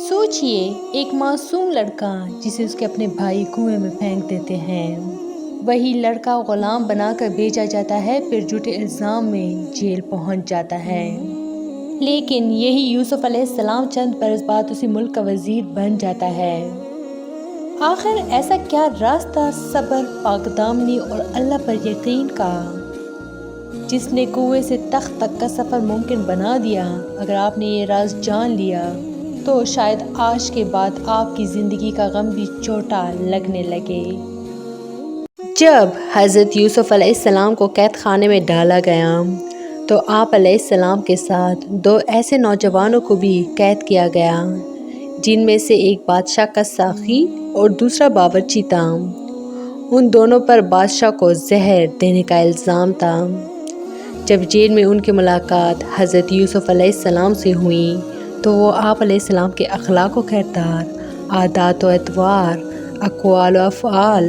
सोचिए, एक मासूम लड़का जिसे उसके अपने भाई कुएं में फेंक देते हैं, वही लड़का गुलाम बनाकर भेजा जाता है, फिर झूठे इल्ज़ाम में जेल पहुंच जाता है। लेकिन यही यूसुफ अलैहिस्सलाम चंद बरस बाद उसी मुल्क का वज़ीर बन जाता है। आखिर ऐसा क्या रास्ता सब्र, पाकदामनी और अल्लाह पर यकीन का, जिसने कुएं से तख्त तक का सफ़र मुमकिन बना दिया? अगर आपने ये राज जान लिया तो शायद आज के बाद आपकी ज़िंदगी का गम भी छोटा लगने लगे। जब हज़रत यूसुफ अलैहिस्सलाम को कैद खाने में डाला गया तो आप अलैहिस्सलाम के साथ दो ऐसे नौजवानों को भी कैद किया गया, जिनमें से एक बादशाह का साखी और दूसरा बावर्ची था। उन दोनों पर बादशाह को जहर देने का इल्ज़ाम था। जब जेल में उनकी मुलाकात हज़रत यूसुफ अलैहिस्सलाम से हुई तो वो आप अलैहिस्सलाम के अखलाक व किरदार, आदात व अतवार, अक़वाल व अफ़आल,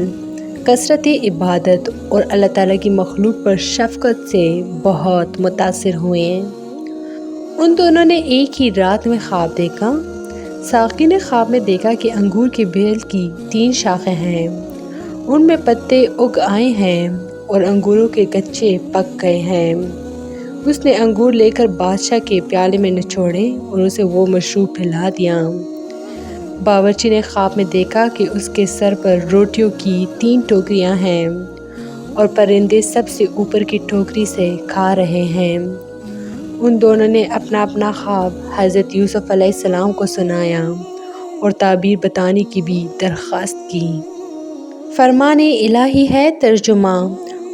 कसरत इबादत और अल्लाह ताला की मखलूक पर शफ़क़त से बहुत मुतासिर हुए। उन दोनों ने एक ही रात में ख्वाब देखा। साक़ी ने ख्वाब में देखा कि अंगूर के बेल की 3 शाखें हैं, उनमें पत्ते उग आए हैं और अंगूरों के गच्छे पक गए हैं। उसने अंगूर लेकर बादशाह के प्याले में निचोड़े और उसे वो मशरूब पिला दिया। बावर्ची ने ख्वाब में देखा कि उसके सर पर रोटियों की 3 टोकरियां हैं और परिंदे सबसे ऊपर की टोकरी से खा रहे हैं। उन दोनों ने अपना अपना ख्वाब हज़रत यूसुफ अलैहिस्सलाम को सुनाया और ताबीर बताने की भी दरख्वास्त की। फरमाने इलाही है तर्जुमा।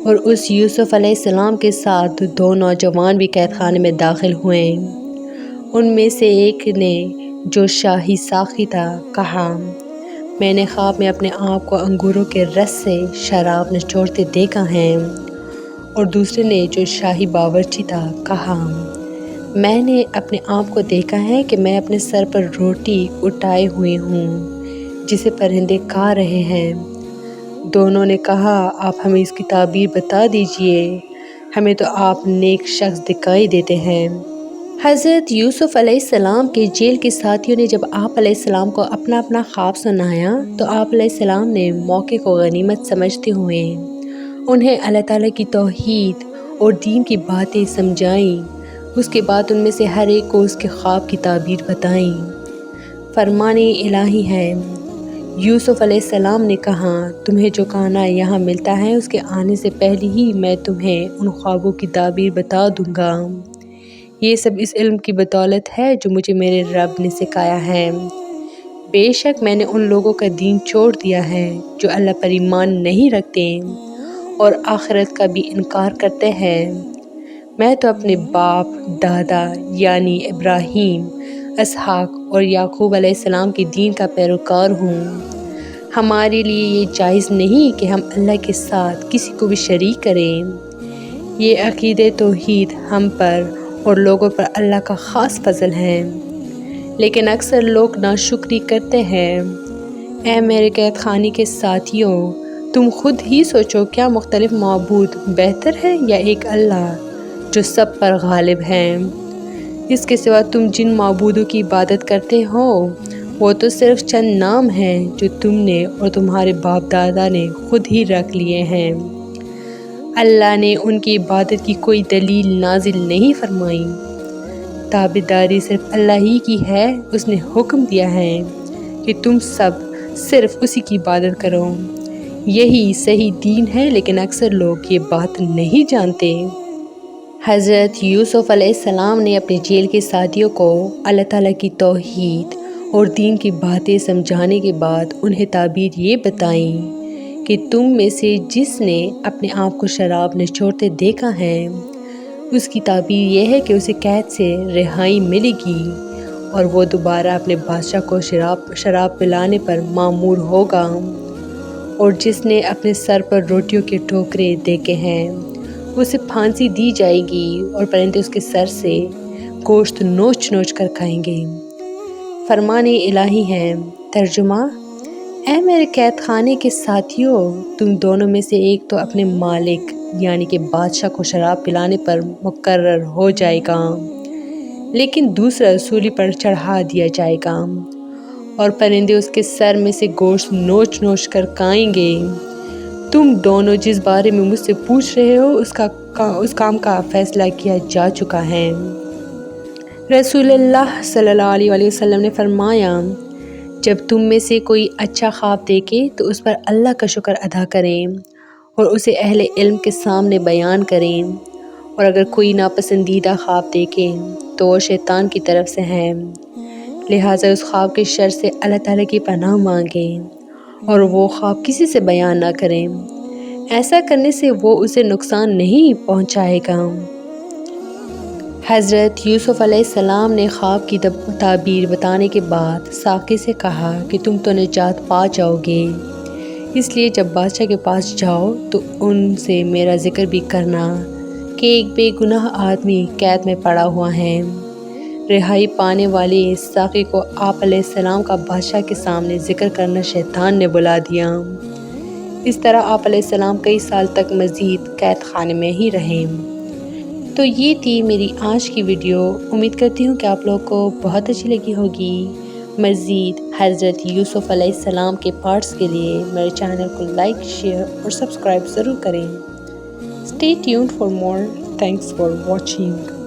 और उस यूसुफ अलैहिस्सलाम के साथ 2 नौजवान भी कैद खाने में दाखिल हुए। उनमें से एक ने, जो शाही साखी था, कहा, मैंने ख्वाब में अपने आप को अंगूरों के रस से शराब निचोड़ते देखा है। और दूसरे ने, जो शाही बावर्ची था, कहा, मैंने अपने आप को देखा है कि मैं अपने सर पर रोटी उठाए हुए हूँ जिसे परिंदे खा रहे हैं। दोनों ने कहा, आप हमें इसकी ताबीर बता दीजिए, हमें तो आप नेक शख्स दिखाई देते हैं। हज़रत यूसुफ अलैहिस्सलाम के जेल के साथियों ने जब आप अलैहिस्सलाम को अपना अपना ख्वाब सुनाया तो आप अलैहिस्सलाम ने मौके को गनीमत समझते हुए उन्हें अल्लाह ताला की तौहीद और दीन की बातें समझाईं। उसके बाद उनमें से हर एक को उसके ख्वाब की ताबीर बताई। फरमाने इलाही है, यूसुफ अलैहिस्सलाम ने कहा, तुम्हें जो खाना यहाँ मिलता है उसके आने से पहले ही मैं तुम्हें उन ख्वाबों की ताबीर बता दूंगा। ये सब इस इल्म की बदौलत है जो मुझे मेरे रब ने सिखाया है। बेशक मैंने उन लोगों का दीन छोड़ दिया है जो अल्लाह पर ईमान नहीं रखते और आखिरत का भी इनकार करते हैं। मैं तो अपने बाप दादा यानी इब्राहीम, इसहाक और याकूब अलैहिस्सलाम के दीन का पैरोकार हूँ। हमारे लिए ये जायज़ नहीं कि हम अल्लाह के साथ किसी को भी शरीक करें। ये अक़ीदे तौहीद हम पर और लोगों पर अल्लाह का ख़ास फज़ल है, लेकिन अक्सर लोग नाशुक्री करते हैं। ऐ मेरे कैद खाने के साथियों, तुम खुद ही सोचो, क्या मुख्तलिफ माबूद बेहतर है या एक अल्लाह जो सब पर गालिब हैं? इसके सिवा तुम जिन माबूदों की इबादत करते हो वो तो सिर्फ चंद नाम हैं जो तुमने और तुम्हारे बाप दादा ने खुद ही रख लिए हैं। अल्लाह ने उनकी इबादत की कोई दलील नाजिल नहीं फरमाई। ताबेदारी सिर्फ अल्लाह ही की है। उसने हुक्म दिया है कि तुम सब सिर्फ उसी की इबादत करो। यही सही दीन है, लेकिन अक्सर लोग ये बात नहीं जानते। हज़रत यूसुफ अलैहिस्सलाम ने अपने जेल के साथियों को अल्लाह ताला की तौहीद और दीन की बातें समझाने के बाद उन्हें ताबीर ये बताई कि तुम में से जिसने अपने आप को शराब निचोड़ते देखा है उसकी ताबीर ये है कि उसे कैद से रिहाई मिलेगी और वो दोबारा अपने बादशाह को शराब पिलाने पर मामूर होगा। और जिसने अपने सर पर रोटियों के टोकरे देखे हैं उसे फांसी दी जाएगी और परिंदे उसके सर से गोश्त नोच नोच कर खाएंगे। फरमाने इलाही है तर्जुमा। ऐ मेरे कैद खाने के साथियों, तुम दोनों में से एक तो अपने मालिक यानी कि बादशाह को शराब पिलाने पर मुकर्रर हो जाएगा, लेकिन दूसरा सूली पर चढ़ा दिया जाएगा اور پرندے اس کے سر میں سے گوشت نوچ نوچ کر کھائیں گے۔ تم دونوں جس بارے میں مجھ سے پوچھ رہے ہو اس کام کا فیصلہ کیا جا چکا ہے۔ رسول اللہ صلی اللہ علیہ وسلم نے فرمایا، جب تم میں سے کوئی اچھا خواب دیکھے تو اس پر اللہ کا شکر ادا کریں اور اسے اہل علم کے سامنے بیان کریں، اور اگر کوئی ناپسندیدہ خواب دیکھے تو وہ شیطان کی طرف سے ہے، لہٰذا اس خواب کے شر سے اللہ تعالیٰ کی پناہ مانگیں اور وہ خواب کسی سے بیان نہ کریں، ایسا کرنے سے وہ اسے نقصان نہیں پہنچائے گا۔ حضرت یوسف علیہ السلام نے خواب کی تعبیر بتانے کے بعد ساقی سے کہا کہ تم تو نجات پا جاؤ گے، اس لیے جب بادشاہ کے پاس جاؤ تو ان سے میرا ذکر بھی کرنا کہ ایک بے گناہ آدمی قید میں پڑا ہوا ہے۔ رہائی پانے والے ساقی کو آپ علیہ السلام کا بادشاہ کے سامنے ذکر کرنا شیطان نے بلا دیا۔ اس طرح آپ علیہ السلام کئی سال تک مزید قید خانے میں ہی رہے۔ تو یہ تھی میری آج کی ویڈیو، امید کرتی ہوں کہ آپ لوگوں کو بہت اچھی لگی ہوگی۔ مزید حضرت یوسف علیہ السلام کے پارٹس کے لیے میرے چینل کو لائک، شیئر اور سبسکرائب ضرور کریں۔ Stay tuned for more. Thanks for watching.